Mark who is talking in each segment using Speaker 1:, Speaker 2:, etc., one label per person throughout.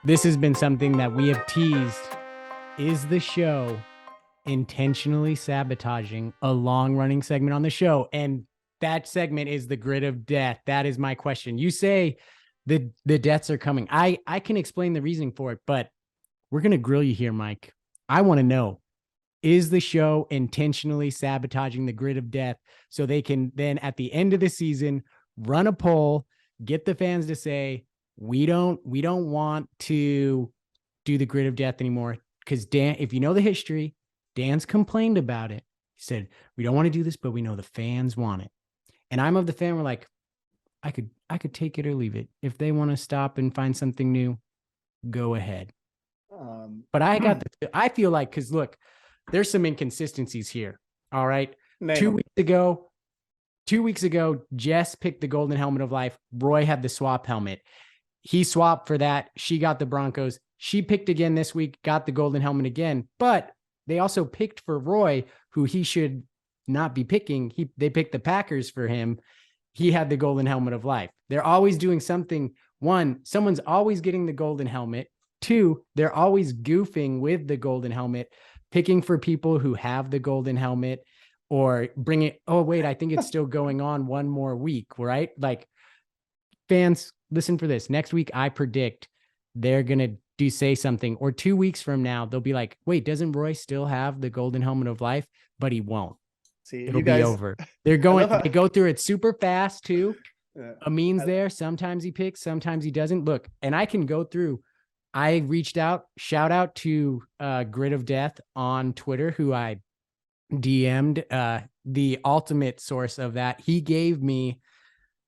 Speaker 1: This has been something that we have teased. Is the show intentionally sabotaging a long running segment on the show? And that segment is the grid of death. That is my question. You say the deaths are coming. I can explain the reasoning for it, but we're going to grill you here, Mike. I want to know, is the show intentionally sabotaging the grid of death so they can then at the end of the season run a poll, get the fans to say, we don't want to do the grid of death anymore? Because Dan, if you know the history, Dan's complained about it. He said, we don't want to do this, but we know the fans want it. And I'm of the fan, we're like, I could take it or leave it. If they want to stop and find something new, go ahead. But I feel like, because look, there's some inconsistencies here. All right.
Speaker 2: Name
Speaker 1: 2 weeks ago, Jess picked the golden helmet of life. Roy had the swap helmet. He swapped for that. She got the Broncos. She picked again this week, got the golden helmet again. But they also picked for Roy, who he should not be picking. They picked the Packers for him. He had the golden helmet of life. They're always doing something. One, someone's always getting the golden helmet. Two, they're always goofing with the golden helmet, picking for people who have the golden helmet or bring it. Oh, wait, I think it's still going on one more week, right? Like, fans, listen for this. Next week, I predict they're going to say something, or 2 weeks from now, they'll be like, wait, doesn't Roy still have the golden helmet of life? But he won't.
Speaker 2: See,
Speaker 1: it'll be over. They're going, they go through it super fast too. Amin's there. Sometimes he picks, sometimes he doesn't. Look, and I can go through. I reached out, shout out to Grid of Death on Twitter, who I DM'd, the ultimate source of that. He gave me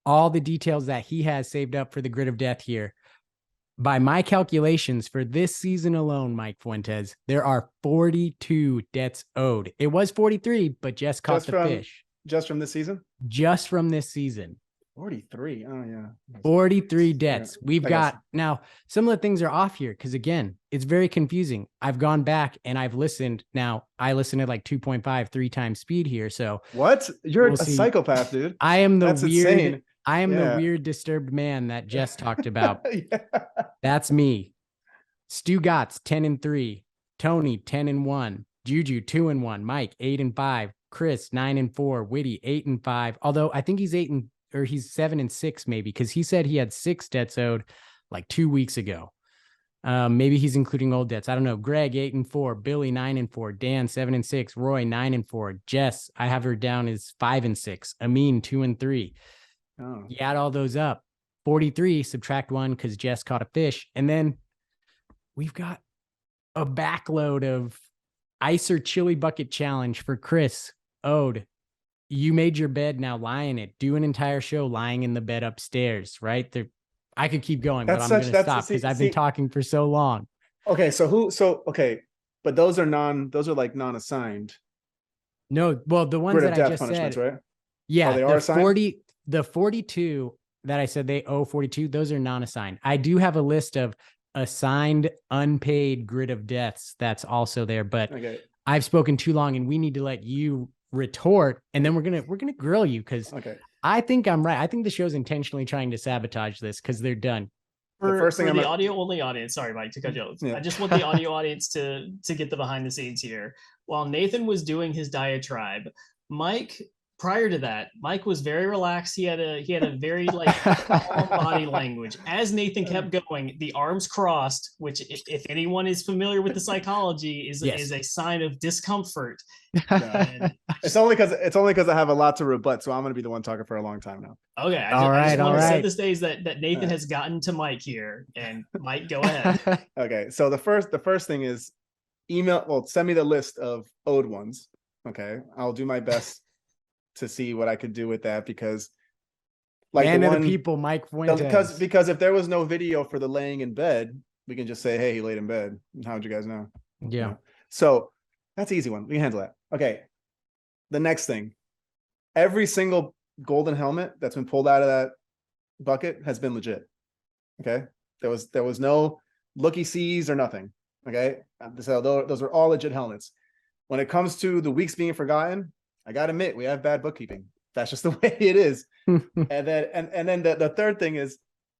Speaker 1: all the details that he has saved up for the Grid of Death here. By my calculations for this season alone, Mike Fuentes, there are 42 debts owed. It was 43, but Jess caught the fish.
Speaker 2: Just from this season?
Speaker 1: Just from this season.
Speaker 2: 43. Oh, yeah.
Speaker 1: 43 debts. We've got now some of the things are off here because, again, it's very confusing. I've gone back and I've listened. Now, I listen at like 2.5, 3 times speed here. So
Speaker 2: what? You're a psychopath, dude.
Speaker 1: I am the
Speaker 2: That's
Speaker 1: weird.
Speaker 2: Insane.
Speaker 1: I am the weird, disturbed man that Jess talked about.
Speaker 2: Yeah.
Speaker 1: That's me. Stu Gotts, 10-3. Tony, 10-1. Juju, 2-1. Mike, 8-5. Chris, 9-4. Witty, 8-5. Although I think he's 7-6 maybe, because he said he had 6 debts owed like 2 weeks ago. Maybe he's including old debts. I don't know. Greg, 8-4. Billy, 9-4. Dan, 7-6. Roy, 9-4. Jess, I have her down as 5-6. Amin, 2-3.
Speaker 2: Oh.
Speaker 1: You add all those up, 43, subtract 1 because Jess caught a fish. And then we've got a backload of ice or chili bucket challenge for Chris owed. You made your bed, now lie in it. Do an entire show lying in the bed upstairs, right? I could keep going, but I'm going to stop because I've been talking for so long.
Speaker 2: Okay, but those are like non-assigned.
Speaker 1: No, well, the ones that I just said,
Speaker 2: right?
Speaker 1: Yeah,
Speaker 2: they are assigned?
Speaker 1: The 42 that I said they owe 42, those are non-assigned. I do have a list of assigned, unpaid Grid of Deaths that's also there, but I've spoken too long and we need to let you retort, and then we're gonna grill you because I think I'm right. I think the show's intentionally trying to sabotage this because they're done.
Speaker 3: The first thing, for the audio only audience, sorry, Mike, to cut you off. Yeah. I just want the audio audience to get the behind the scenes here. While Nathan was doing his diatribe, Mike, prior to that, Mike was very relaxed. He had a very calm body language. As Nathan kept going, the arms crossed, which if anyone is familiar with the psychology, is a sign of discomfort.
Speaker 2: It's only because I have a lot to rebut, so I'm going to be the one talking for a long time now.
Speaker 3: Okay, I just want to set the stage that Nathan has gotten to Mike here, and Mike, go ahead.
Speaker 2: Okay, so the first thing is send me the list of owed ones. Okay, I'll do my best to see what I could do with that, because
Speaker 1: the people, Mike Fuentes.
Speaker 2: Because if there was no video for the laying in bed, we can just say, hey, he laid in bed. How'd you guys know?
Speaker 1: Yeah.
Speaker 2: So that's an easy one. We can handle that. Okay. The next thing, every single golden helmet that's been pulled out of that bucket has been legit. Okay. There was no looky-sees or nothing. Okay. So those are all legit helmets. When it comes to the weeks being forgotten, I got to admit, we have bad bookkeeping. That's just the way it is. and then the third thing is,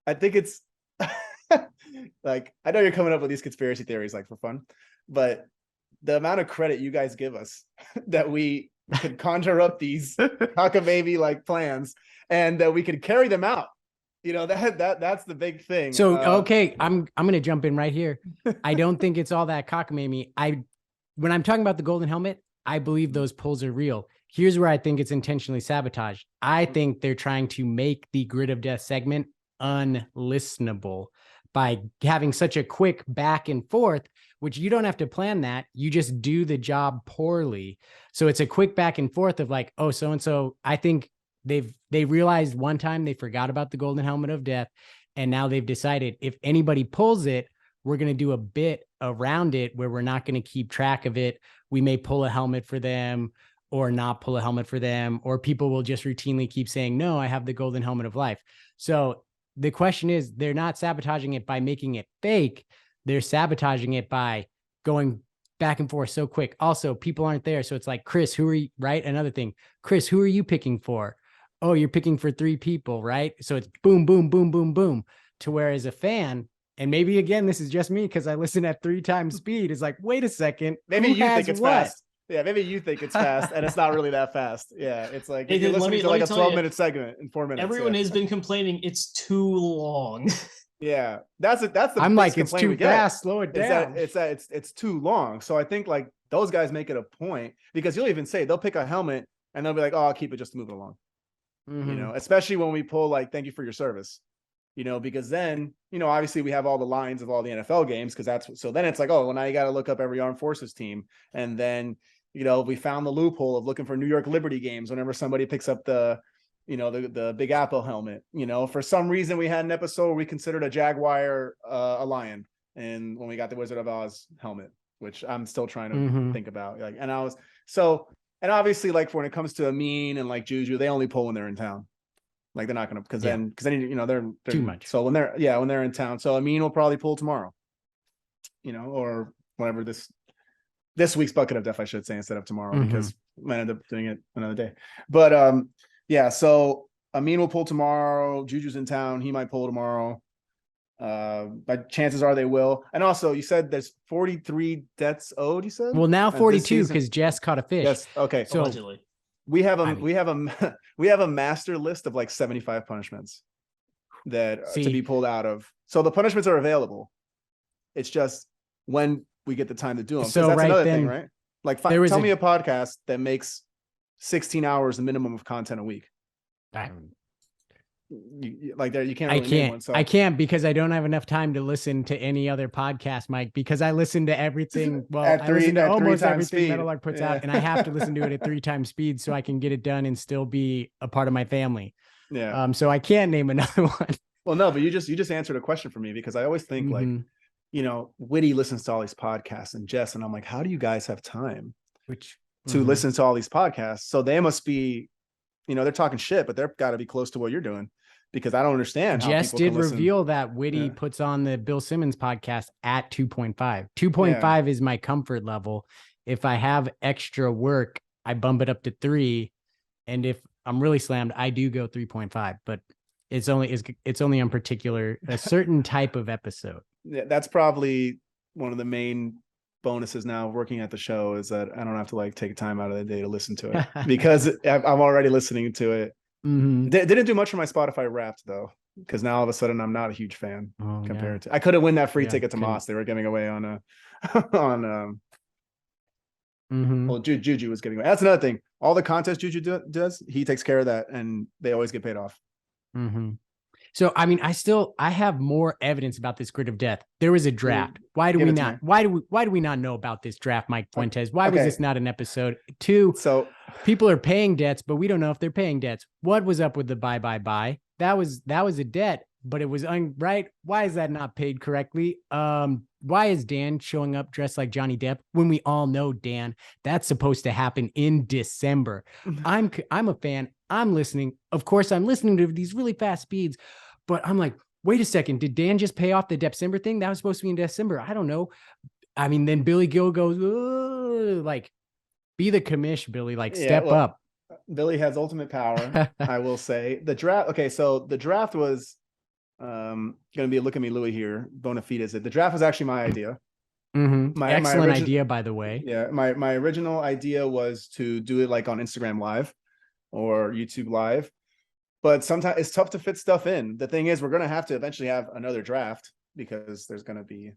Speaker 2: I think it's Like, I know you're coming up with these conspiracy theories like for fun, but the amount of credit you guys give us that we could conjure up these cockamamie like plans and that we could carry them out. That's the big thing.
Speaker 1: So okay, I'm gonna jump in right here. I don't think it's all that cockamamie. When I'm talking about the golden helmet, I believe those pulls are real. Here's where I think it's intentionally sabotaged. I think they're trying to make the Grid of Death segment unlistenable by having such a quick back and forth, which you don't have to plan that. You just do the job poorly. So it's a quick back and forth of like, oh, so-and-so, I think they realized one time they forgot about the golden helmet of death. And now they've decided if anybody pulls it, we're going to do a bit around it where we're not going to keep track of it. We may pull a helmet for them or not pull a helmet for them, or people will just routinely keep saying, no, I have the golden helmet of life. So the question is, they're not sabotaging it by making it fake. They're sabotaging it by going back and forth so quick. Also, people aren't there. So it's like, Chris, who are you, right? Another thing, Chris, who are you picking for? Oh, you're picking for 3 people, right? So it's boom, boom, boom, boom, boom. To where as a fan, and maybe again, this is just me because I listen at 3 times speed, is like, wait a second.
Speaker 2: Maybe you think it's fast. Yeah, maybe you think it's fast and it's not really that fast. Yeah, it's like
Speaker 3: Nathan,
Speaker 2: you're listening to like a 12-minute segment in 4 minutes.
Speaker 3: Everyone has been complaining it's too long.
Speaker 2: Yeah, that's the.
Speaker 1: I'm like, it's too fast. Slow it down.
Speaker 2: It's too long. So I think like those guys make it a point because you'll even say they'll pick a helmet and they'll be like, oh, I'll keep it just to move it along.
Speaker 1: Mm-hmm.
Speaker 2: Especially when we pull like, thank you for your service. Because then, obviously we have all the lines of all the NFL games because so then it's like, oh, well, now you got to look up every armed forces team. And then, we found the loophole of looking for New York Liberty games whenever somebody picks up the Big Apple helmet. For some reason we had an episode where we considered a Jaguar a lion. And when we got the Wizard of Oz helmet, which I'm still trying to think about, and obviously like when it comes to Amin and like Juju, they only pull when they're in town. Like they're not going to, because then they're
Speaker 1: too much.
Speaker 2: So when they're in town, so Amin will probably pull tomorrow, or whatever this week's bucket of death, I should say, instead of tomorrow, because I might end up doing it another day. But so Amin will pull tomorrow. Juju's in town. He might pull tomorrow. But chances are they will. And also you said there's 43 deaths owed, you said?
Speaker 1: Well, now 42 because Jess caught a fish.
Speaker 2: Yes. Okay.
Speaker 3: So allegedly.
Speaker 2: We have a master list of like 75 punishments that to be pulled out of. So the punishments are available. It's just when we get the time to do them. So that's another thing, right? Like tell me a podcast that makes 16 hours the minimum of content a week. You can't really name one. So.
Speaker 1: I can't because I don't have enough time to listen to any other podcast, Mike, because I listen to everything. Well, I listen to almost everything Metal Arc puts out, and I have to listen to it at 3 times speed so I can get it done and still be a part of my family.
Speaker 2: Yeah.
Speaker 1: So I can't name another one.
Speaker 2: Well, no, but you just answered a question for me because I always think like, Witty listens to all these podcasts and Jess, and I'm like, how do you guys have time to listen to all these podcasts? So they must be, they're talking shit, but they're got to be close to what you're doing. Because I don't understand.
Speaker 1: Jess did reveal that Witty puts on the Bill Simmons podcast at 2.5. 2.5 is my comfort level. If I have extra work, I bump it up to 3. And if I'm really slammed, I do go 3.5. But it's only on a certain type of episode.
Speaker 2: Yeah, that's probably one of the main bonuses now of working at the show is that I don't have to like take time out of the day to listen to it because I'm already listening to it. Didn't do much for my Spotify Wrapped though, because now all of a sudden I'm not a huge fan compared to. I could have won that free ticket to Moss. They were giving away on well, Juju was giving away. That's another thing. All the contests Juju does, he takes care of that, and they always get paid off.
Speaker 1: So I mean, I have more evidence about this Grid of Death. There was a draft. Why do we not know about this draft, Mike Fuentes? Why was this not an episode? 2, so people are paying debts, but we don't know if they're paying debts. What was up with the buy? That was a debt, but it was right. Why is that not paid correctly? Why is Dan showing up dressed like Johnny Depp when we all know, Dan, that's supposed to happen in December? I'm a fan. I'm listening. Of course, I'm listening to these really fast speeds, but I'm like, wait a second. Did Dan just pay off the December thing? That was supposed to be in December. I don't know. I mean, then Billy Gill goes, like, be the commish, Billy, like step up.
Speaker 2: Billy has ultimate power, I will say. The draft. Okay. So the draft was gonna be a look at me Louie here. Bona fides. The draft was actually my idea.
Speaker 1: Excellent idea, by the way.
Speaker 2: Yeah, my original idea was to do it like on Instagram Live or YouTube Live, but sometimes it's tough to fit stuff in. The thing is, we're gonna have to eventually have another draft because there's gonna be,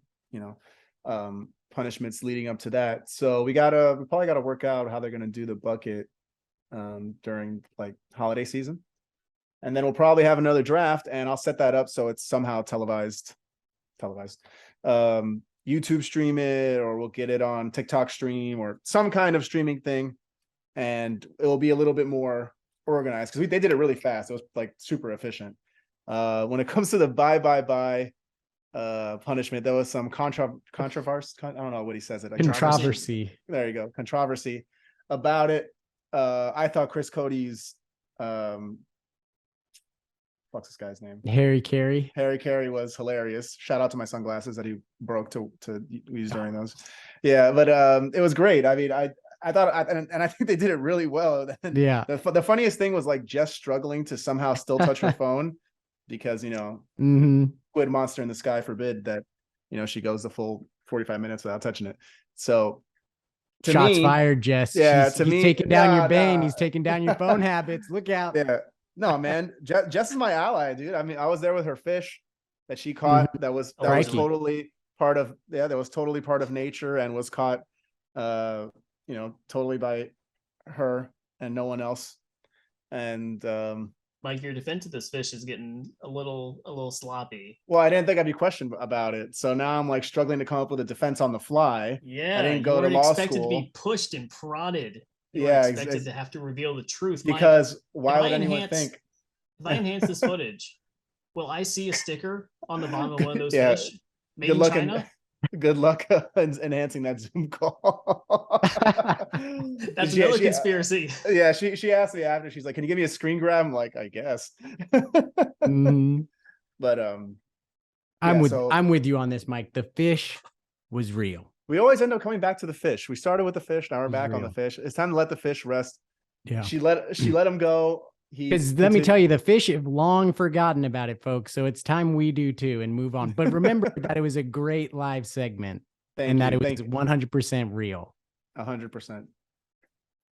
Speaker 2: punishments leading up to that. So we probably gotta work out how they're gonna do the bucket during like holiday season. And then we'll probably have another draft, and I'll set that up so it's somehow televised. YouTube stream it, or we'll get it on TikTok stream or some kind of streaming thing, and it will be a little bit more organized because they did it really fast. It was like super efficient. When it comes to the bye punishment, there was some controversy. I don't know what he says it. Like
Speaker 1: controversy.
Speaker 2: There you go. Controversy about it. I thought Chris Cody's what's this guy's name?
Speaker 1: Harry Carey.
Speaker 2: Harry Carey was hilarious. Shout out to my sunglasses that he broke to use during those. Yeah, but it was great. I mean, I thought, and I think they did it really well.
Speaker 1: Yeah.
Speaker 2: The funniest thing was like Jess struggling to somehow still touch her phone because Squid Monster in the Sky forbid that she goes the full 45 minutes without touching it. So
Speaker 1: shots fired, Jess.
Speaker 2: Yeah,
Speaker 1: he's taking down your Bane. He's taking down your phone habits. Look out.
Speaker 2: Yeah. No, man. Jess is my ally, dude. I mean, I was there with her fish that she caught. That was totally part of nature and was caught totally by her and no one else. And
Speaker 3: Mike, your defense of this fish is getting a little sloppy.
Speaker 2: Well, I didn't think I'd be questioned about it. So now I'm like struggling to come up with a defense on the fly.
Speaker 3: Yeah.
Speaker 2: I didn't go to law school.
Speaker 3: Expected to be pushed and prodded. Expected to have to reveal the truth.
Speaker 2: Because
Speaker 3: Mike,
Speaker 2: why would anyone think?
Speaker 3: If I enhance this footage, will I see a sticker on the bottom of one of those fish? Made in China?
Speaker 2: Good luck enhancing that Zoom call.
Speaker 3: That's another conspiracy.
Speaker 2: Yeah, she asked me after. She's like, "Can you give me a screen grab?" I'm like, "I guess." But
Speaker 1: I'm with you on this, Mike. The fish was real.
Speaker 2: We always end up coming back to the fish. We started with the fish, now we're back on the fish. It's time to let the fish rest.
Speaker 1: Yeah.
Speaker 2: She let him go.
Speaker 1: Because let me tell you, the fish have long forgotten about it, folks. So it's time we do too and move on. But remember that it was a great live segment, that it was 100% real.
Speaker 2: 100%.